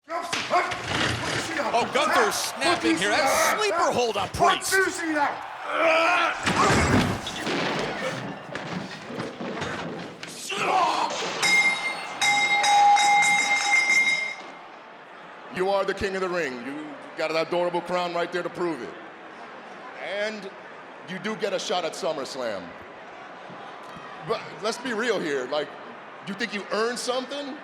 Oh, Gunther snapping here. That's a sleeper hold on Priest. You are the king of the ring. You got an adorable crown right there to prove it. And you do get a shot at SummerSlam. But let's be real here. Like, you think you earned something?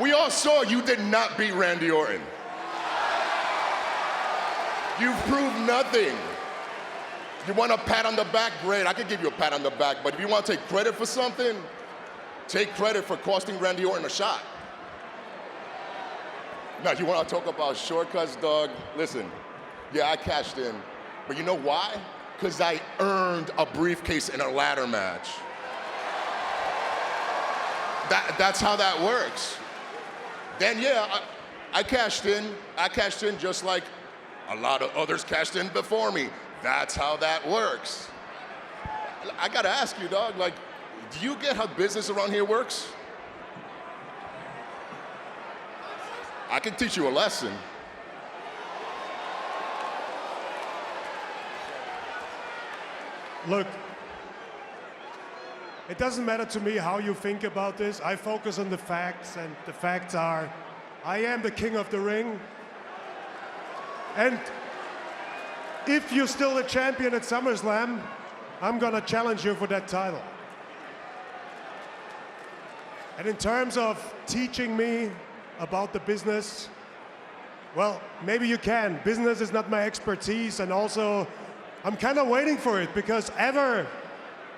We all saw you did not beat Randy Orton. You've proved nothing. You want a pat on the back? Great, I could give you a pat on the back, but if you want to take credit for something, take credit for costing Randy Orton a shot. Now, you want to talk about shortcuts, dog? Listen, yeah, I cashed in, but you know why? Because I earned a briefcase in a ladder match. That's how that works. Then, yeah, I cashed in. I cashed in just like a lot of others cashed in before me. That's how that works. I gotta ask you, dog, like, do you get how business around here works? I can teach you a lesson. Look, it doesn't matter to me how you think about this. I focus on the facts, and the facts are, I am the king of the ring. And if you're still the champion at SummerSlam, I'm gonna challenge you for that title. And in terms of teaching me about the business, well, maybe you can. Business is not my expertise, and also I'm kind of waiting for it, because ever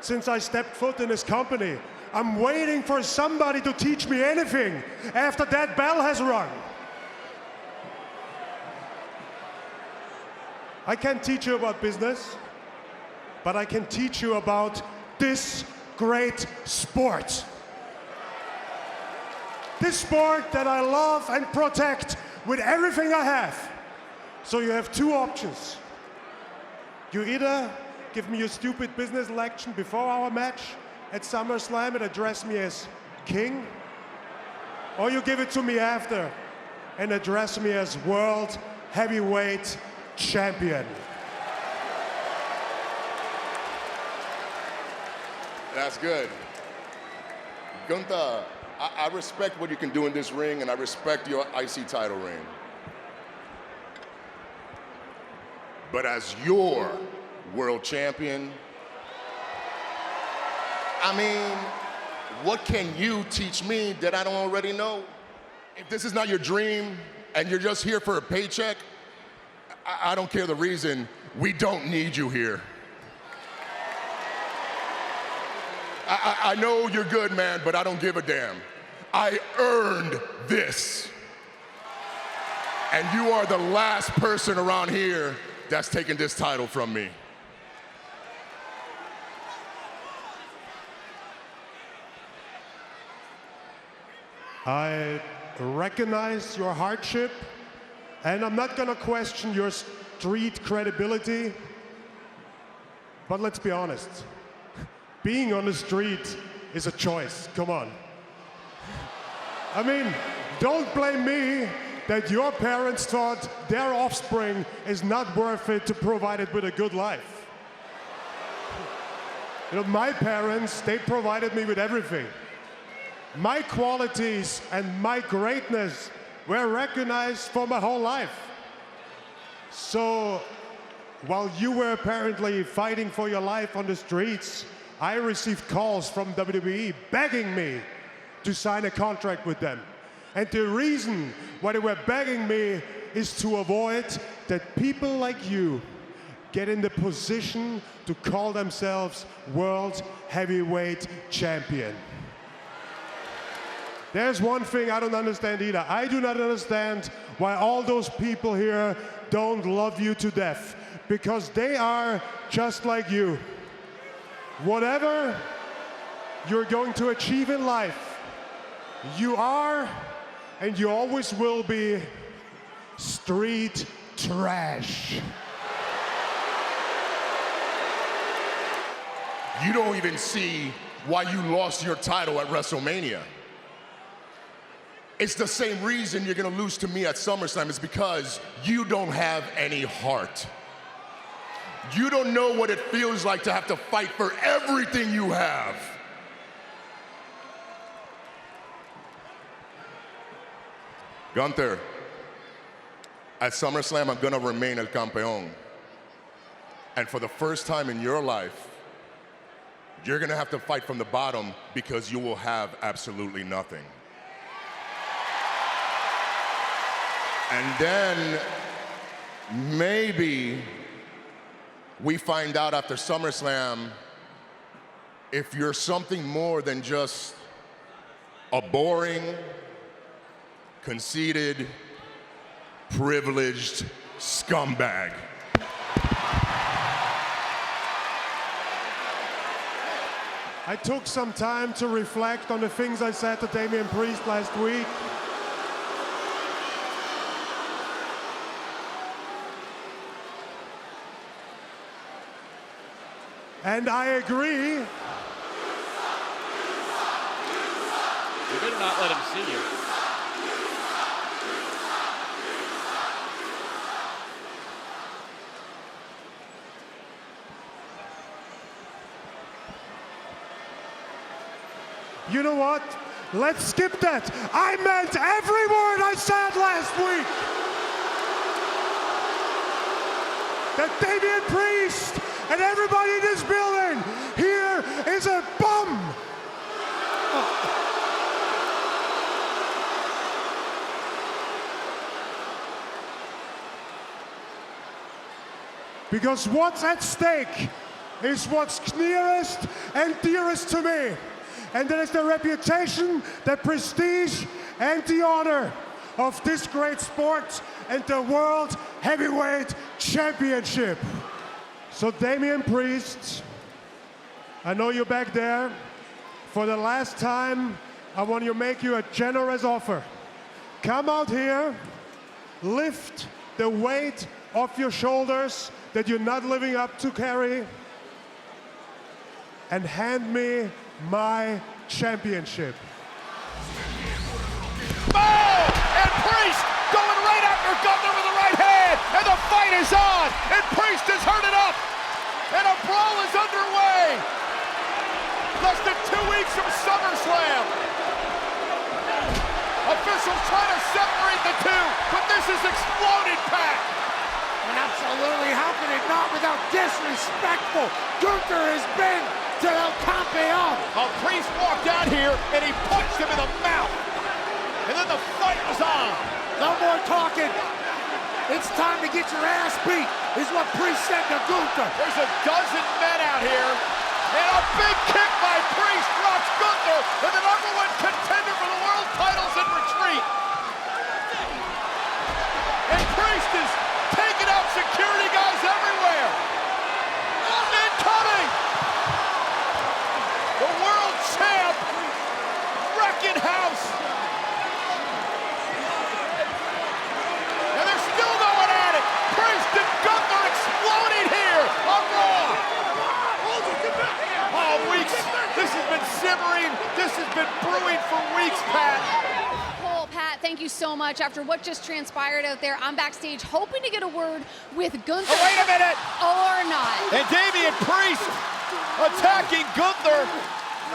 since I stepped foot in this company, I'm waiting for somebody to teach me anything after that bell has rung. I can't teach you about business, but I can teach you about this great sport. This sport that I love and protect with everything I have. So you have two options. You either give me your stupid business lecture before our match at SummerSlam and address me as king, or you give it to me after and address me as world heavyweight champion. That's good. Gunther, I respect what you can do in this ring, and I respect your IC title reign. But as your world champion, I mean, what can you teach me that I don't already know? If this is not your dream and you're just here for a paycheck, I don't care the reason. We don't need you here. I know you're good, man, but I don't give a damn. I earned this. And you are the last person around here that's taking this title from me. I recognize your hardship, and I'm not gonna question your street credibility, but let's be honest. Being on the street is a choice, come on. I mean, don't blame me that your parents thought their offspring is not worth it to provide it with a good life. You know, my parents, they provided me with everything. My qualities and my greatness were recognized for my whole life. So, while you were apparently fighting for your life on the streets, I received calls from WWE begging me to sign a contract with them. And the reason why they were begging me is to avoid that people like you get in the position to call themselves World Heavyweight Champion. There's one thing I don't understand either. I do not understand why all those people here don't love you to death, because they are just like you. Whatever you're going to achieve in life, you are and you always will be street trash. You don't even see why you lost your title at WrestleMania. It's the same reason you're gonna lose to me at SummerSlam. It's because you don't have any heart. You don't know what it feels like to have to fight for everything you have. Gunther, at SummerSlam, I'm gonna remain El Campeón. And for the first time in your life, you're gonna have to fight from the bottom because you will have absolutely nothing. And then maybe we find out after SummerSlam if you're something more than just a boring, conceited, privileged scumbag. I took some time to reflect on the things I said to Damian Priest last week. And I agree. You better not let him see you. You know what? Let's skip that. I meant every word I said last week. That Damian Priest and everybody in this building here is a bum. Because what's at stake is what's nearest and dearest to me. And that is the reputation, the prestige, and the honor of this great sport and the World Heavyweight Championship. So Damian Priest, I know you're back there. For the last time, I want to make you a generous offer. Come out here, lift the weight off your shoulders that you're not living up to carry, and hand me my championship. Oh! And Priest going right after Gunther with the right hand, and the fight is on, and Priest has heard it up, and a brawl is underway. Less than 2 weeks from SummerSlam. Officials trying to separate the two, but this is exploded, Pat. And absolutely, how can it not without disrespectful? Gunther has been to El Campeón. Priest walked out here and he punched him in the mouth. And then the fight was on. No more talking. It's time to get your ass beat, is what Priest said to Gunther. There's a dozen men out here. And a big kick by Priest drops Gunther, and the #1 contender for the world titles in retreat. And Priest is taking out security guys everywhere. Incoming! The world champ, wrecking house. And they're still going at it. Priest and Gunther exploding here on Raw. Oh, weeks. This has been simmering. This has been brewing for weeks, Pat. Cole, Pat, thank you so much. After what just transpired out there, I'm backstage hoping to get a word with Gunther. Oh, wait a minute. Or not. And Damian Priest attacking Gunther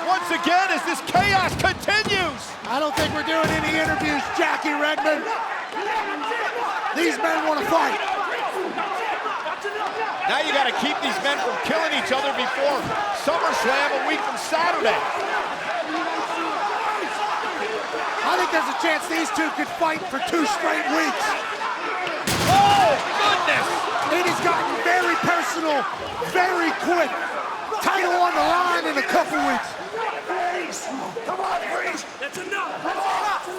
once again as this chaos continues. I don't think we're doing any interviews, Jackie Redmond. These men want to fight. Now you got to keep these men from killing each other before SummerSlam a week from Saturday. I think there's a chance these two could fight for 2 straight weeks. Oh, goodness! It has gotten very personal, very quick. Title on the line in a couple weeks. Come on, Priest! That's enough!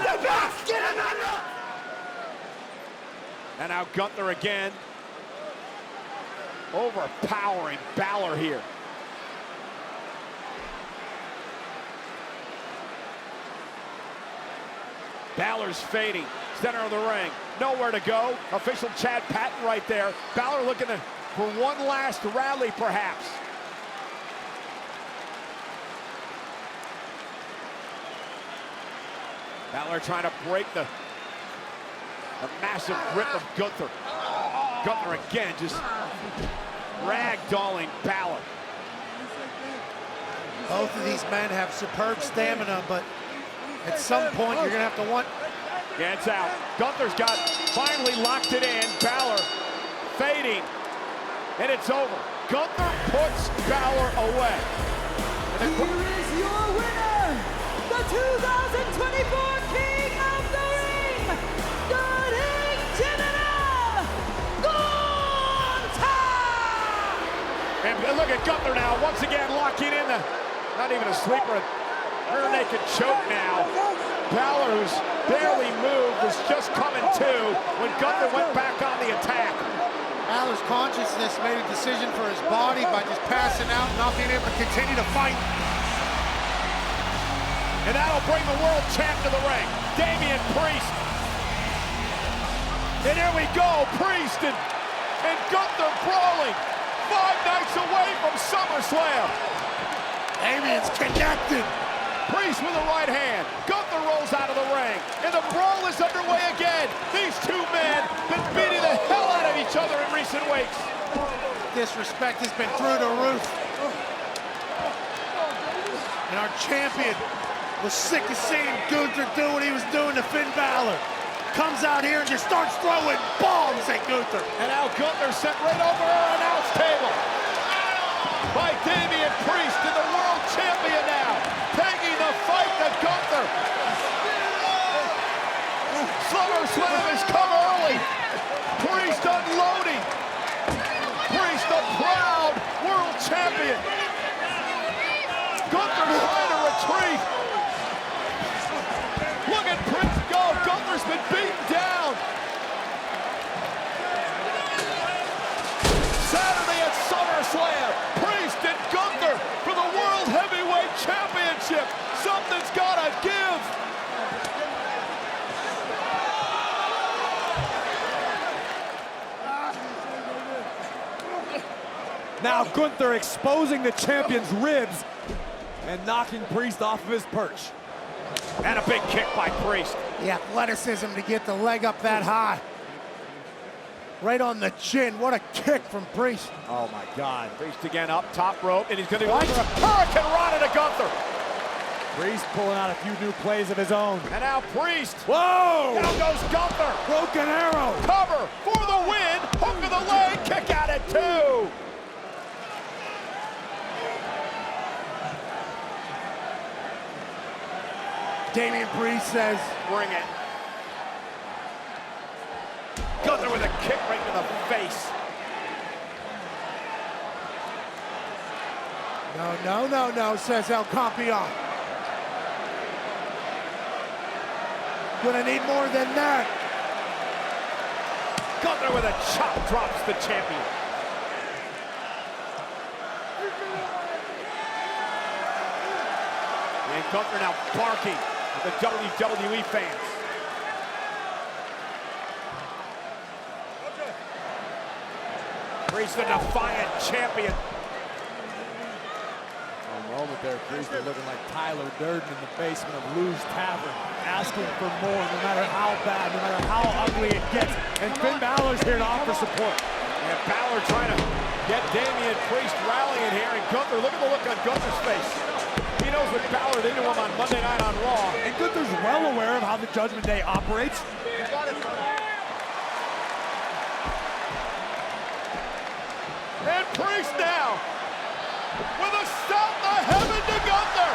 Step back! Get him out! And now Gunther again. Overpowering Balor here. Balor's fading. Center of the ring. Nowhere to go. Official Chad Patton right there. Balor looking for one last rally, perhaps. Balor trying to break the massive grip of Gunther. Gunther again just ragdolling Balor. Both of these men have superb stamina, but at some point you're gonna have to want. Gets out. Gunther's got finally locked it in. Balor fading, and it's over. Gunther puts Balor away. Here is your winner, the 2024 King of the Ring, Cutting General, Gunther! And look at Gunther now, once again locking in the, not even a sleeper, a rear naked choke now. Balor, who's barely moved, was just coming to when Gunther went back on the attack. Balor's consciousness made a decision for his body by just passing out and not being able to continue to fight. And that'll bring the world champ to the ring, Damian Priest. And here we go, Priest and Gunther brawling 5 nights away from SummerSlam. Damian's connected. Priest with the right hand. Gunther rolls out of the ring. And the brawl is underway again. These two men been beating the hell out of each other in recent weeks. Disrespect has been through the roof. And our champion was sick of seeing Gunther do what he was doing to Finn Balor. Comes out here and just starts throwing bombs at Gunther. And now Gunther sent right over our announce table by Damian Priest, and the world champion now, taking the fight to Gunther. SummerSlam has come early. Priest unloading. Priest, the proud world champion. Gunther trying to retreat. Look at Priest go. Gunther's been beaten down. Saturday at SummerSlam, Priest and Gunther for the World Heavyweight Championship. Something's gotta give. Now Gunther exposing the champion's ribs and knocking Priest off of his perch. And a big kick by Priest. The athleticism to get the leg up that high. Right on the chin. What a kick from Priest. Oh my God. Priest again up top rope, and he's gonna go for a Hurricane Rana to Gunther. Priest pulling out a few new plays of his own. And now Priest. Whoa! Down goes Gunther. Broken arrow. Cover for the win. Hook of the leg. Kick out at 2. Damian Priest says, Bring it. Gunther with a kick right to the face. No, says El Campeon. Gonna need more than that. Gunther with a chop drops the champion. And Gunther now barking at the WWE fans. Priest the defiant champion. A moment there, Priest looking like Tyler Durden in the basement of Lou's Tavern, asking for more, no matter how bad, no matter how ugly it gets. And Finn Balor's here to offer support. And Balor trying to get Damian Priest rallying here. And Gunther, look at the look on Gunther's face. He knows what Balor did to him on Monday Night on Raw. And Gunther's well aware of how the Judgment Day operates. And Priest now with a stop the heaven to Gunther.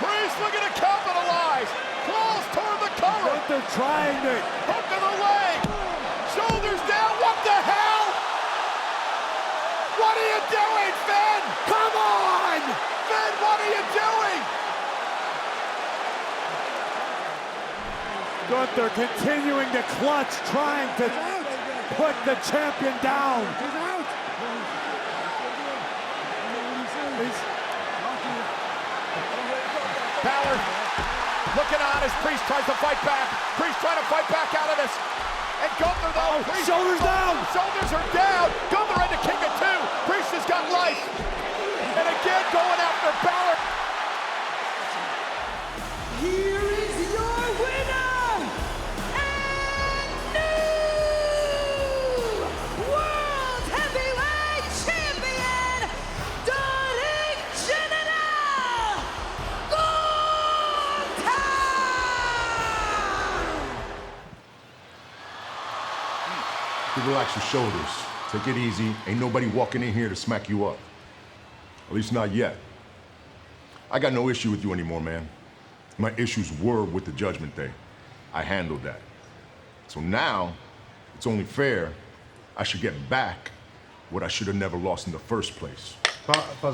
Priest looking to capitalize. Claws toward the cover. Gunther trying to. Hook of the leg. Shoulders down. What the hell? What are you doing, Finn? Come on! Finn, what are you doing? Gunther continuing to clutch, trying to put the champion down. Balor looking on as Priest tries to fight back. Priest trying to fight back out of this. And Gunther though, Priest, shoulders down. Shoulders are down. Gunther had to kick it too. Priest has got life. And again going after Balor. Here is You relax your shoulders. Take it easy. Ain't nobody walking in here to smack you up. At least not yet. I got no issue with you anymore, man. My issues were with the Judgment Day. I handled that. So now, it's only fair I should get back what I should have never lost in the first place.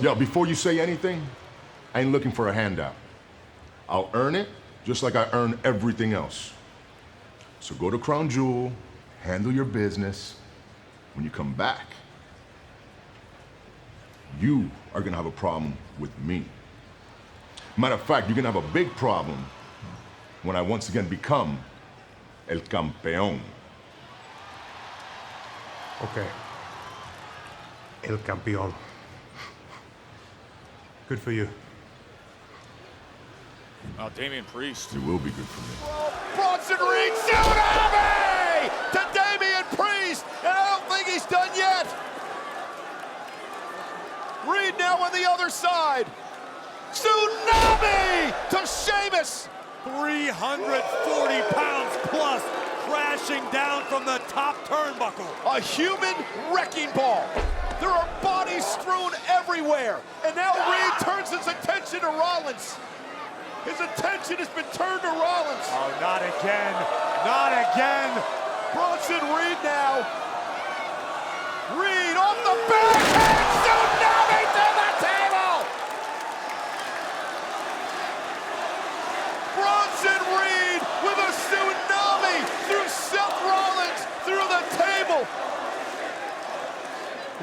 Yo, before you say anything, I ain't looking for a handout. I'll earn it just like I earn everything else. So go to Crown Jewel, handle your business. When you come back, you are gonna have a problem with me. Matter of fact, you're gonna have a big problem when I once again become El Campeón. Okay. El Campeón. Good for you. Oh, Damian Priest. It will be good for me. Bronson Reed, tsunami to Damian Priest, and I don't think he's done yet. Reed now on the other side. Tsunami to Sheamus. 340 pounds plus, crashing down from the top turnbuckle. A human wrecking ball. There are bodies strewn everywhere. And now Reed turns his attention to Rollins. His attention has been turned to Rollins. Oh, not again. Not again. Bronson Reed now. Reed off the backhand. Tsunami to the table. Bronson Reed with a tsunami through Seth Rollins through the table.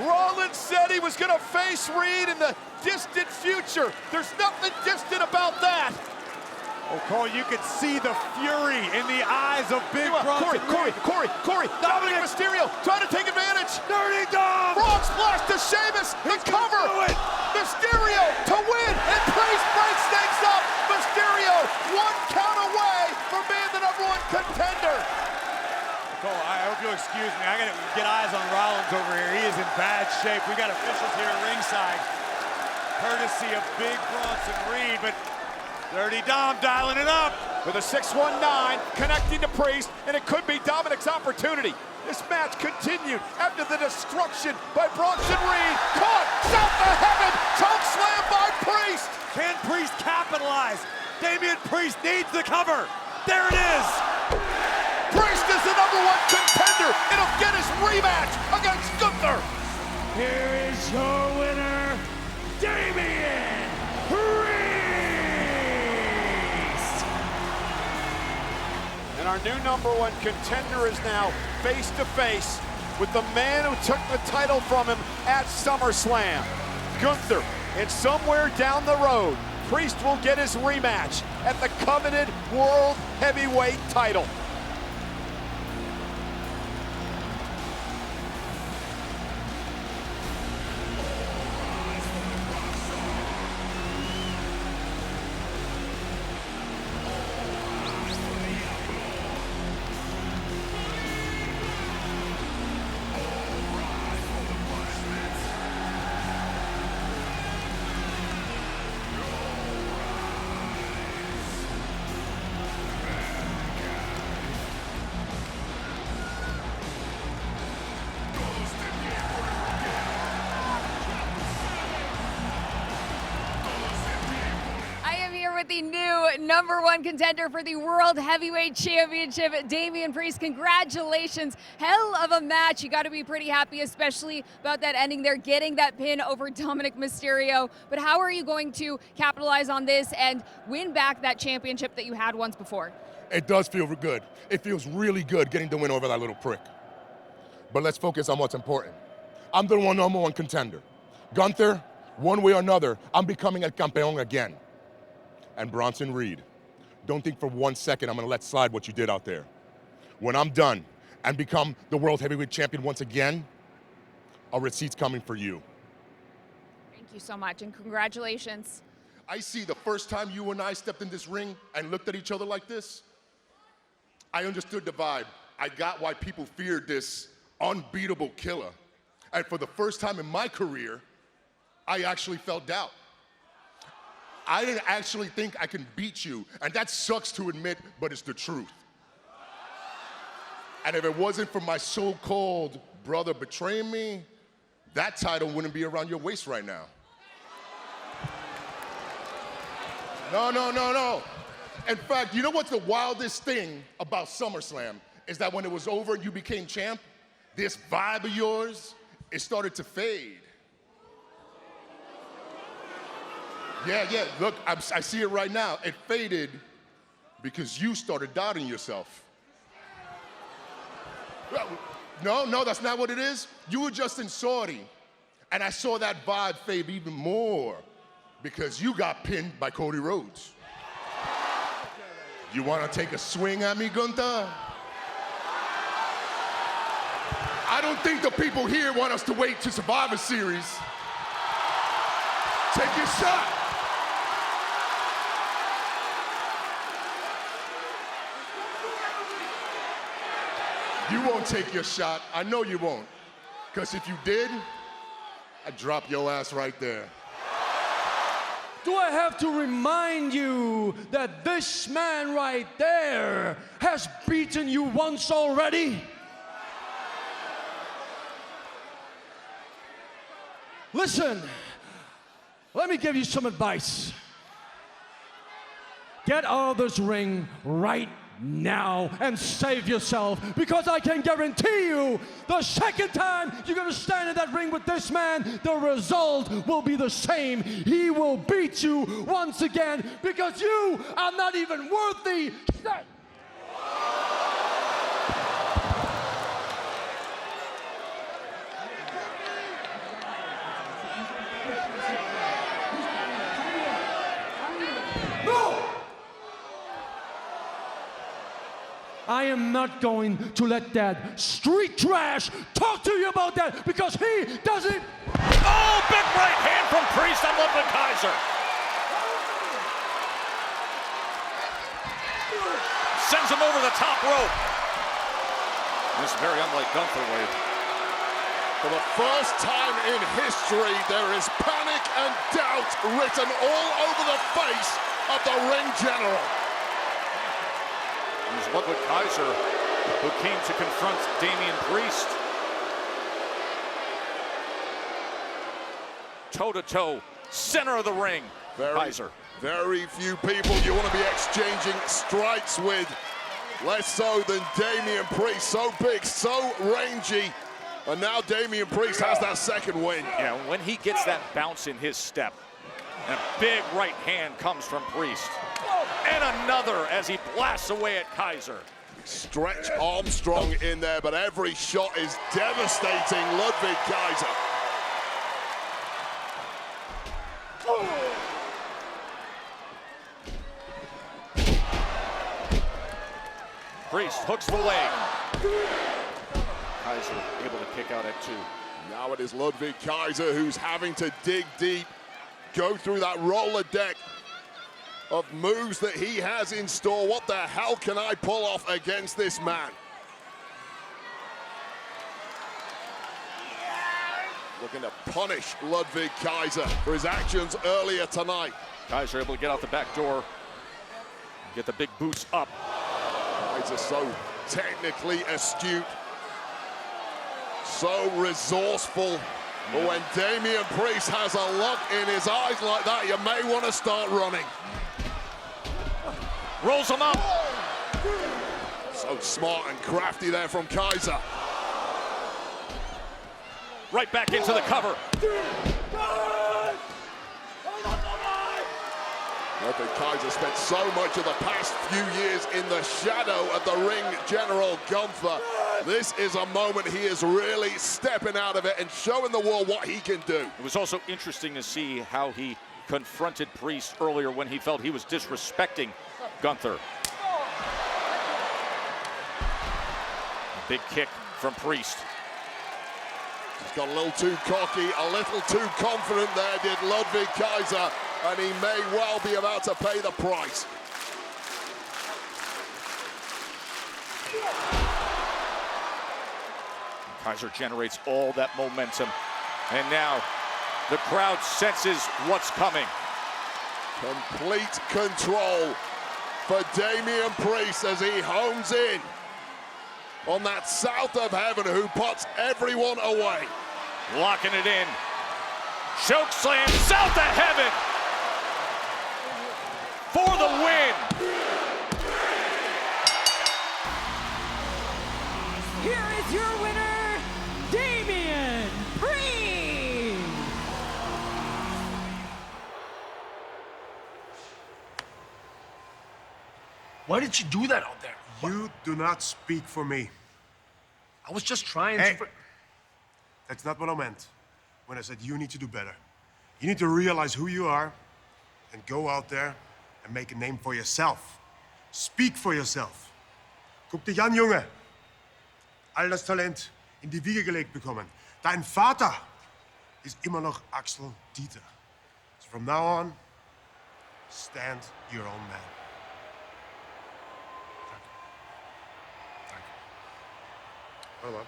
Rollins said he was going to face Reed in the distant future. There's nothing distant about that. Oh, Cole, you could see the fury in the eyes of Big Bronson Reed. Corey. Dominic Mysterio trying to take advantage. Dirty Dom! Frog splash to Sheamus. The cover. Mysterio to win. And Priest breaks things up. Mysterio 1 count away from being the #1 contender. Cole, I hope you'll excuse me. I gotta get eyes on Rollins over here. He is in bad shape. We got officials here at ringside, courtesy of Big Bronson Reed, but Dirty Dom dialing it up. With a 619 connecting to Priest, and it could be Dominic's opportunity. This match continued after the destruction by Bronson Reed. Caught south of heaven, choke slam by Priest. Can Priest capitalize? Damian Priest needs the cover. There it is. Priest is the #1 contender, and he'll get his rematch against Gunther. Here is your winner, Damian Priest! And our new #1 contender is now face to face with the man who took the title from him at SummerSlam, Gunther. And somewhere down the road, Priest will get his rematch at the coveted World Heavyweight title. The new #1 contender for the World Heavyweight Championship, Damian Priest. Congratulations. Hell of a match. You got to be pretty happy, especially about that ending there, getting that pin over Dominic Mysterio. But how are you going to capitalize on this and win back that championship that you had once before? It does feel good. It feels really good getting the win over that little prick. But let's focus on what's important. I'm the #1 contender. Gunther, one way or another, I'm becoming El Campeón again. And Bronson Reed, don't think for 1 second I'm gonna let slide what you did out there. When I'm done and become the World Heavyweight Champion once again, a receipt's coming for you. Thank you so much, and congratulations. I see the first time you and I stepped in this ring and looked at each other like this, I understood the vibe. I got why people feared this unbeatable killer. And for the first time in my career, I actually felt doubt. I didn't actually think I can beat you, and that sucks to admit, but it's the truth. And if it wasn't for my so-called brother betraying me, that title wouldn't be around your waist right now. No. In fact, you know what's the wildest thing about SummerSlam? Is that when it was over and you became champ, this vibe of yours, it started to fade. Yeah, look, I see it right now. It faded because you started doubting yourself. No, that's not what it is. You were just in Saudi, and I saw that vibe fade even more because you got pinned by Cody Rhodes. You want to take a swing at me, Gunther? I don't think the people here want us to wait to Survivor Series. Take your shot. You won't take your shot. I know you won't. Because if you did, I'd drop your ass right there. Do I have to remind you that this man right there has beaten you once already? Listen, let me give you some advice. Get out of this ring right now and save yourself, because I can guarantee you the second time you're gonna stand in that ring with this man, the result will be the same. He will beat you once again because you are not even worthy. I am not going to let that street trash talk to you about that, because he doesn't. Oh, big right hand from Priest on Ludwig Kaiser. Sends him over the top rope. This is very unlike Gunther Wade. For the first time in history, there is panic and doubt written all over the face of the ring general. Here's Ludwig Kaiser, who came to confront Damian Priest. Toe-to-toe, center of the ring, Kaiser. Very few people you want to be exchanging strikes with. Less so than Damian Priest. So big, so rangy. And now Damian Priest has that second win. Yeah, when he gets that bounce in his step, and a big right hand comes from Priest. And another as he blasts away at Kaiser. Stretch Armstrong in there, but every shot is devastating Ludwig Kaiser. Priest hooks the leg. Kaiser able to kick out at 2. Now it is Ludwig Kaiser who's having to dig deep, go through that roller deck of moves that he has in store. What the hell can I pull off against this man? Looking to punish Ludwig Kaiser for his actions earlier tonight. Kaiser able to get out the back door, get the big boots up. Kaiser so technically astute, so resourceful. But when Damian Priest has a look in his eyes like that, you may want to start running. Rolls him up. So smart and crafty there from Kaiser. Right back into the cover. Ludwig Kaiser spent so much of the past few years in the shadow of the ring general Gunther. This is a moment he is really stepping out of it and showing the world what he can do. It was also interesting to see how he confronted Priest earlier when he felt he was disrespecting Gunther. Big kick from Priest. He's got a little too cocky, a little too confident there, did Ludwig Kaiser, and he may well be about to pay the price. Kaiser generates all that momentum, and now the crowd senses what's coming. Complete control for Damian Priest as he hones in on that south of heaven who puts everyone away. Locking it in. Choke slam, south of heaven for the win. Here is your winner, Damian Priest. Why did you do that out there? You do not speak for me. I was just trying Hey. to... That's not what I meant when I said you need to do better. You need to realize who you are and go out there and make a name for yourself. Speak for yourself. Guck dich an, Junge. All das Talent in die Wiege gelegt bekommen. Dein Vater ist immer noch Axel Dieter. So from now on, stand your own man. Warte mal.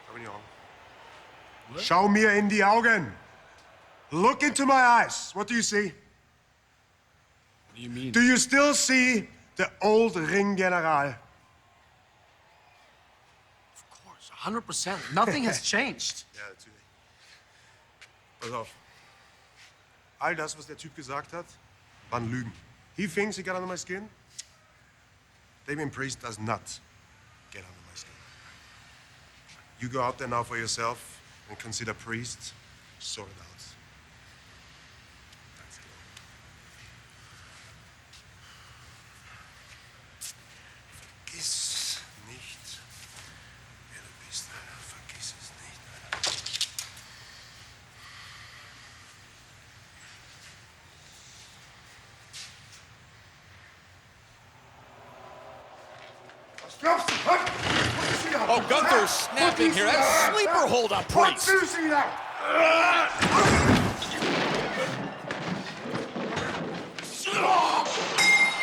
Schau mir in die Augen. Schau mir in die Augen. Look into my eyes. What do you see? What do you mean? Do you still see the old Ring General? Of course, 100%. Nothing has changed. Ja, natürlich. Pass auf. All das, was der Typ gesagt hat, waren Lügen. He thinks he got under my skin. Damian Priest does not get under my skin. You go out there now for yourself and consider Priest sorted out. That's it. Vergiss nicht, wer du bist. Vergiss es nicht. Was glaubst du? Oh, Gunther's snapping here. That's sleeper hold on Priest.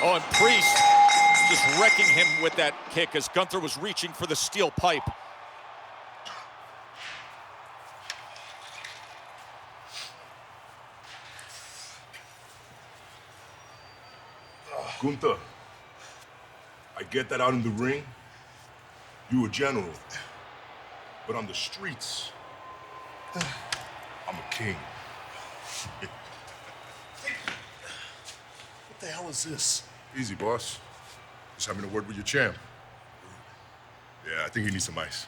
Oh, and Priest just wrecking him with that kick as Gunther was reaching for the steel pipe. Gunther, I get that out in the ring, you a general. But on the streets, I'm a king. What the hell is this? Easy, boss. Just having a word with your champ. Yeah, I think he needs some ice.